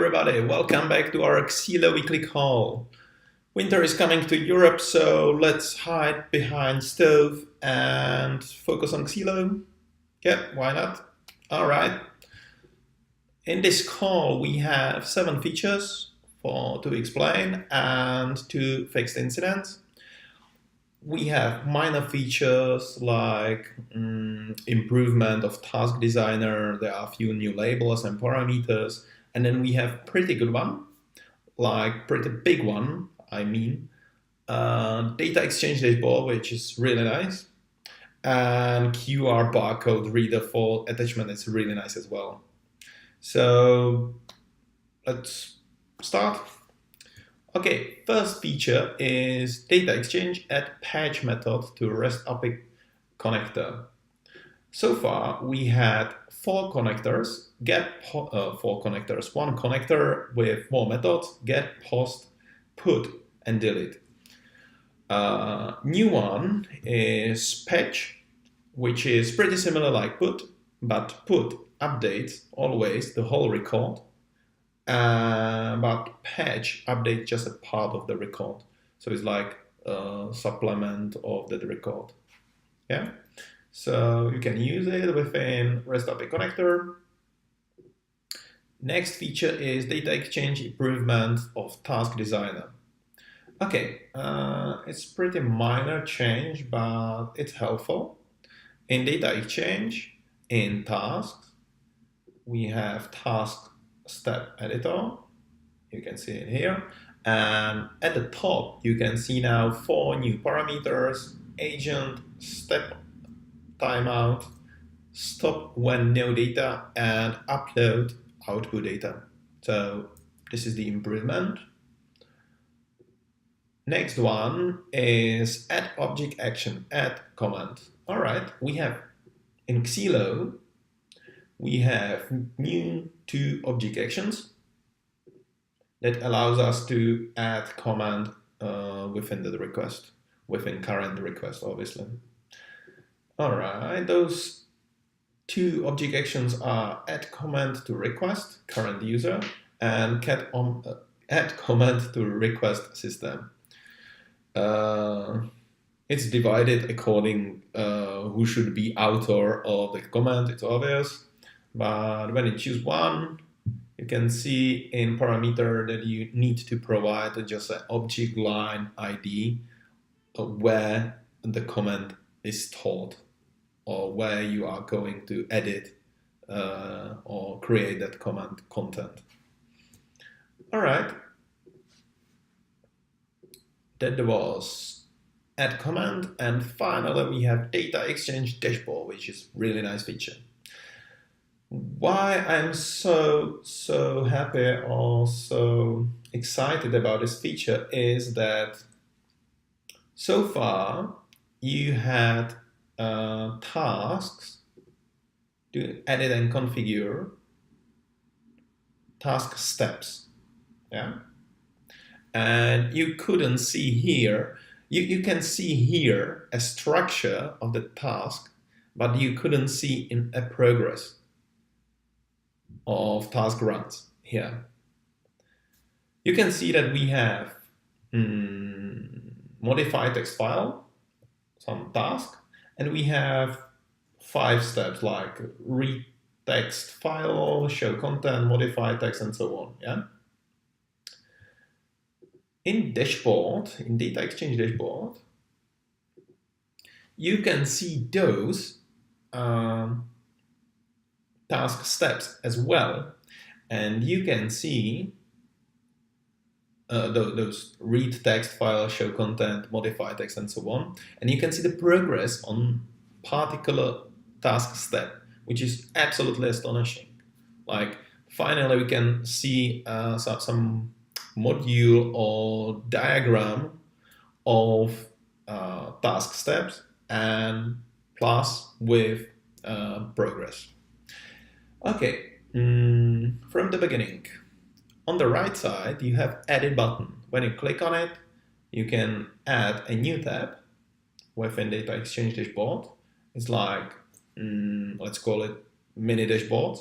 everybody, welcome back to our Xeelo weekly call. Winter is coming to Europe, so let's hide behind stove and focus on Xeelo. Yep, why not? Alright. In this call we have 7 features to explain and 2 fixed incidents. We have minor features like improvement of task designer, there are a few new labels and parameters, and then we have pretty good one, like pretty big one, data exchange dashboard, which is really nice, and QR barcode reader for attachment is really nice as well. So let's start. Okay, first feature is data exchange add patch method to REST API connector. So far we had 4 connectors, one connector with 4 methods, get, post, put, and delete. New one is patch, which is pretty similar like put, but put updates always the whole record. But patch update just a part of the record, so it's like a supplement of the record. Yeah, so you can use it within REST API connector. Next feature is data exchange improvement of task designer. Okay, it's pretty minor change, but it's helpful. In data exchange, in tasks, we have task step editor, you can see it here, and at the top you can see now 4 new parameters: agent, step timeout, stop when no data, and upload output data. So this is the improvement. Next one is add object action, add command. All right, we have in Xeelo we have new 2 object actions that allows us to add command within the request, within current request, obviously. All right, those 2 object actions are add command to request, current user, and add command to request system. It's divided according who should be author of the command, it's obvious. But when you choose one, you can see in parameter that you need to provide just an object line ID where the command is stored or where you are going to edit or create that command content. All right. That was add command, and finally we have data exchange dashboard, which is really nice feature. Why I'm so happy or so excited about this feature is that so far you had tasks to edit and configure task steps, yeah, and you couldn't see here. You can see here a structure of the task, but you couldn't see in a progress of task runs here. You can see that we have modify text file, some task, and we have 5 steps like read text file, show content, modify text, and so on. Yeah. In dashboard, in data exchange dashboard, you can see those task steps as well, and you can see those read text file, show content, modify text, and so on, and you can see the progress on particular task step, which is absolutely astonishing. Like finally we can see some module or diagram of task steps and plus with progress. Okay, from the beginning, on the right side you have edit button. When you click on it, you can add a new tab within data exchange dashboard. It's like let's call it mini dashboard,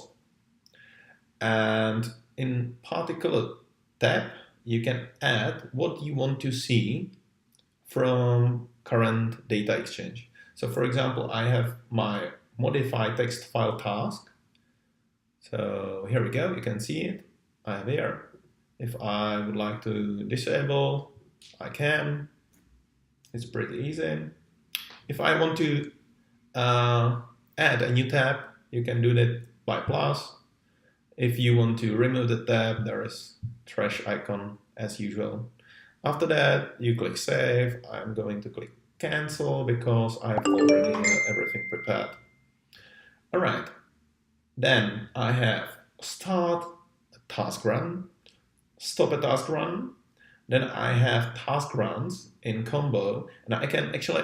and in particular tab, you can add what you want to see from current data exchange. So for example, I have my modify text file task. So here we go, you can see it. I have here. If I would like to disable, I can. It's pretty easy. If I want to add a new tab, you can do that by plus. If you want to remove the tab, there is trash icon as usual. After that, you click save. I'm going to click cancel because I've already everything prepared. All right. Then I have start a task run, stop a task run. Then I have task runs in combo, and I can actually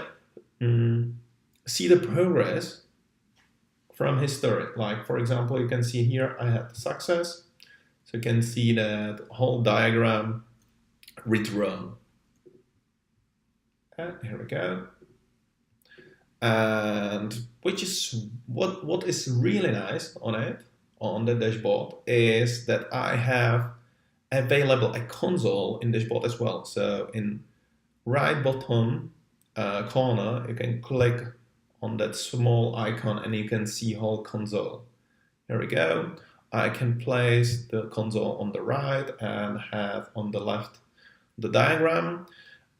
see the progress from history. Like for example, you can see here I had success, so you can see that whole diagram redrawn. And here we go. And which is what is really nice on it, on the dashboard, is that I have available a console in dashboard as well. So in right bottom corner, you can click on that small icon and you can see whole console. Here we go. I can place the console on the right and have on the left the diagram.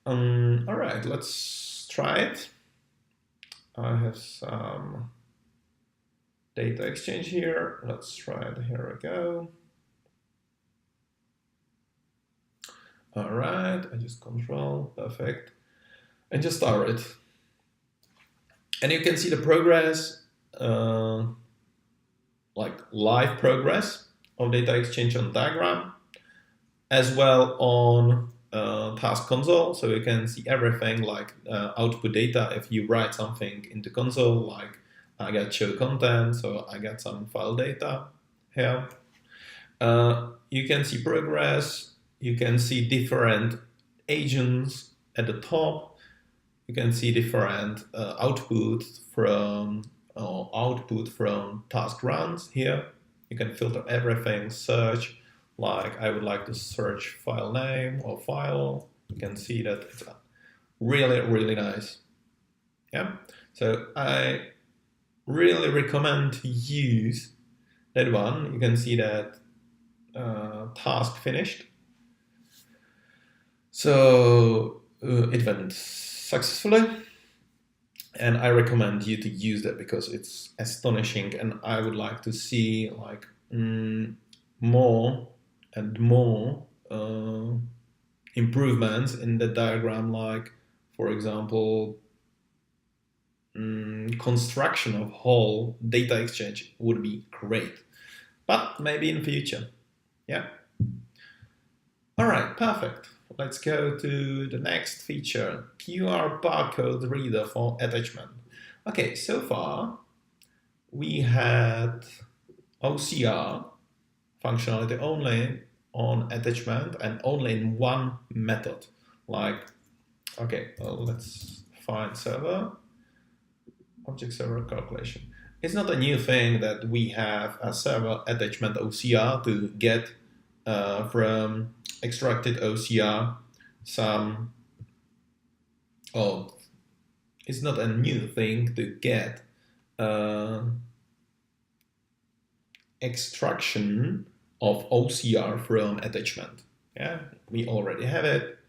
All right, let's try it. I have some data exchange here. Let's try it. Here we go. All right, I just control, perfect, and just start it. And you can see the progress, like live progress of data exchange on diagram, as well on task console. So you can see everything like output data. If you write something into console, like I got show content, so I got some file data here. You can see progress. You can see different agents at the top. You can see different output from task runs here. You can filter everything, search, like I would like to search file name or file. You can see that it's really, really nice. Yeah. So I really recommend to use that one. You can see that task finished. So it went successfully, and I recommend you to use that because it's astonishing, and I would like to see like more and more improvements in the diagram, like for example construction of whole data exchange would be great, but maybe in future. Yeah. All right, perfect. Let's go to the next feature, QR barcode reader for attachment. Okay, so far we had OCR functionality only on attachment and only in one method. Like, okay, well, let's find server, object server calculation. It's not a new thing that we have a server attachment OCR to get from extracted OCR some, oh, it's not a new thing to get extraction of OCR from attachment. Yeah, we already have it.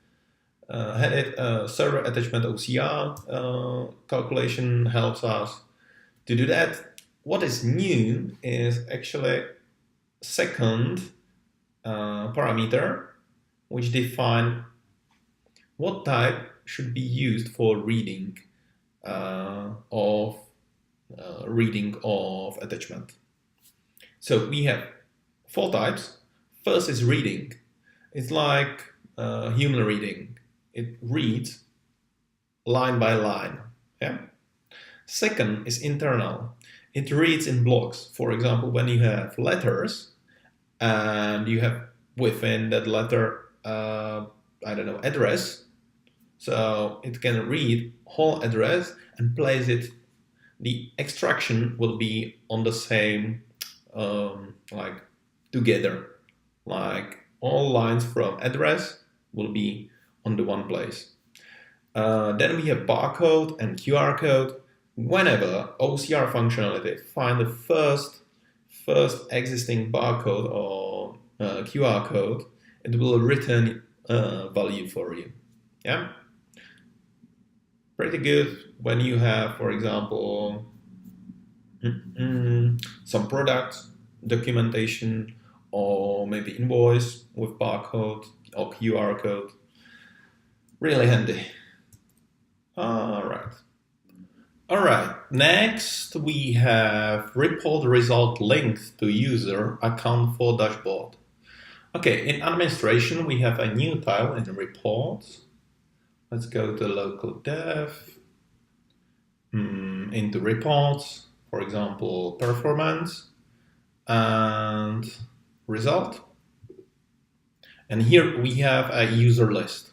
Server attachment OCR calculation helps us to do that. What is new is actually second parameter, which define what type should be used for reading of attachment. So we have 4 types. First is reading. It's like human reading. It reads line by line. Yeah. Second is internal. It reads in blocks. For example, when you have letters and you have within that letter, I don't know, address. So it can read whole address and place it. The extraction will be on the same, like together. Like all lines from address will be on the one place. Then we have barcode and QR code. Whenever OCR functionality find the first existing barcode or QR code, it will return value for you. Yeah, pretty good when you have, for example, some product documentation or maybe invoice with barcode or QR code. Really handy. All right. All right. Next, we have report result linked to user account for dashboard. Okay, in administration, we have a new tile in reports. Let's go to local dev, into reports, for example, performance and result. And here we have a user list.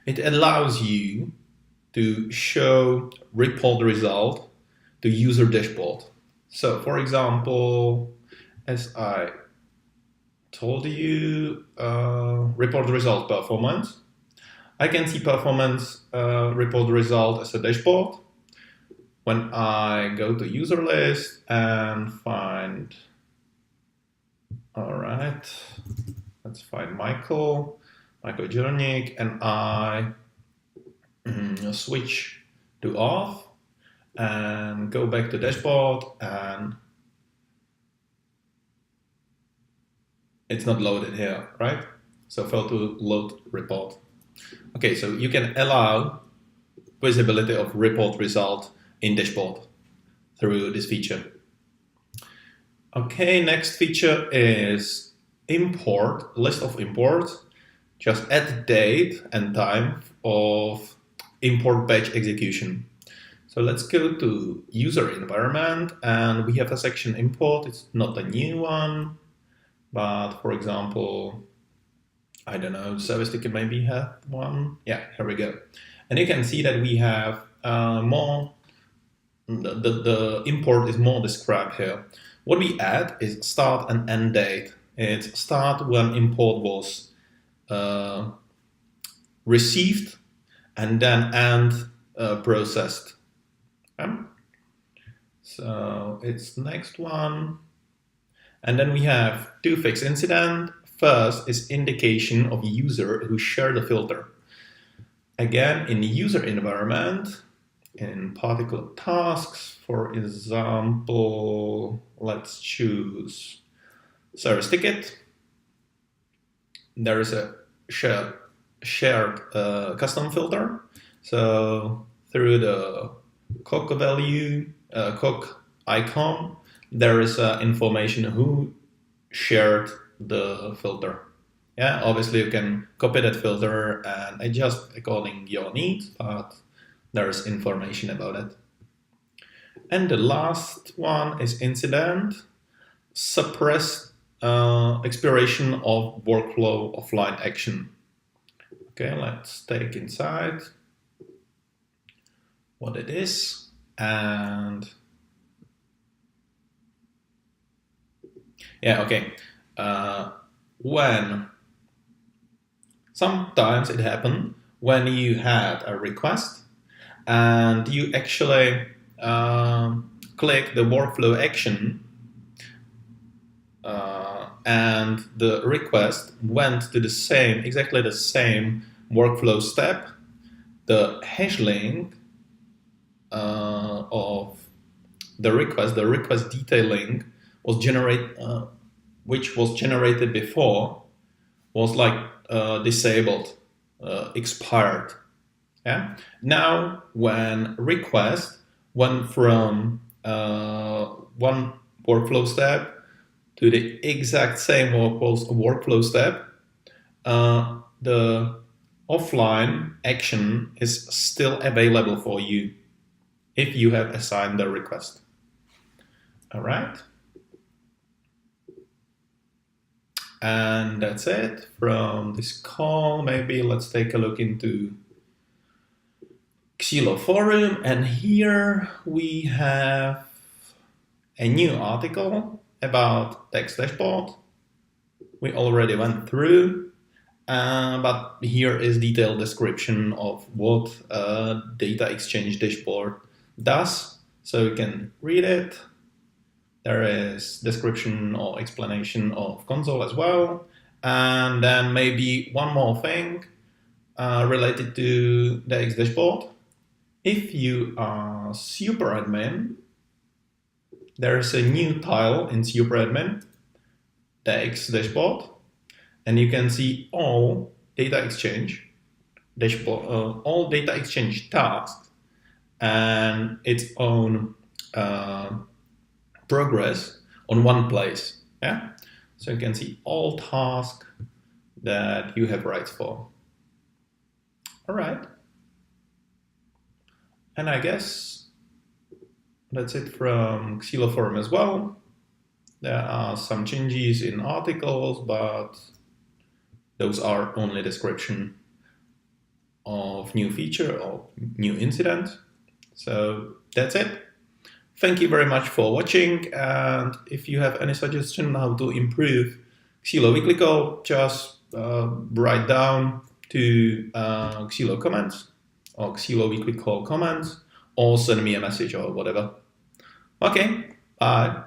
It allows you to show report result to user dashboard. So for example, as I told you, report result performance. I can see performance report result as a dashboard. When I go to user list and find, all right, let's find Michael Jornik, and I switch to off and go back to dashboard, and it's not loaded here, right? So fail to load report. Okay, so you can allow visibility of report result in dashboard through this feature. Okay, next feature is import, list of imports. Just add the date and time of import batch execution. So let's go to user environment, and we have a section import. It's not a new one, but for example, I don't know, service ticket maybe have one. Yeah, here we go. And you can see that we have more, the import is more described here. What we add is start and end date. It's start when import was received, and then end processed. So it's next one. And then we have to fix incident. First is indication of user who shared the filter. Again, in the user environment, in particular tasks, for example, let's choose service ticket. There is a shared custom filter. So through the coq value, coq icon, there is information who shared the filter. Yeah, obviously you can copy that filter and adjust according to your needs, but there's information about it. And the last one is incident, suppress expiration of workflow offline action. Okay, let's take inside what it is, and yeah, okay. When sometimes it happened when you had a request and you actually click the workflow action, and the request went to exactly the same workflow step, the hash link of the request detailing was which was generated before, was like disabled, expired. Yeah. Now, when request went from one workflow step to the exact same workflow step, the offline action is still available for you if you have assigned the request. All right. And that's it from this call. Maybe let's take a look into Xeelo forum, and here we have a new article about text dashboard. we already went through, but here is detailed description of what a data exchange dashboard does, so you can read it. There is description or explanation of console as well, and then maybe one more thing related to the X dashboard. If you are super admin, there's a new tile in super admin, the X dashboard, and you can see all data exchange dashboard, all data exchange tasks and its own progress on one place. Yeah, so you can see all tasks that you have rights for. All right, and I guess that's it from Xeelo forum as well. There are some changes in articles, but those are only description of new feature or new incident. So that's it. Thank you very much for watching, and if you have any suggestion how to improve Xeelo weekly call, just write down to Xeelo comments or Xeelo weekly call comments, or send me a message or whatever. Okay, bye.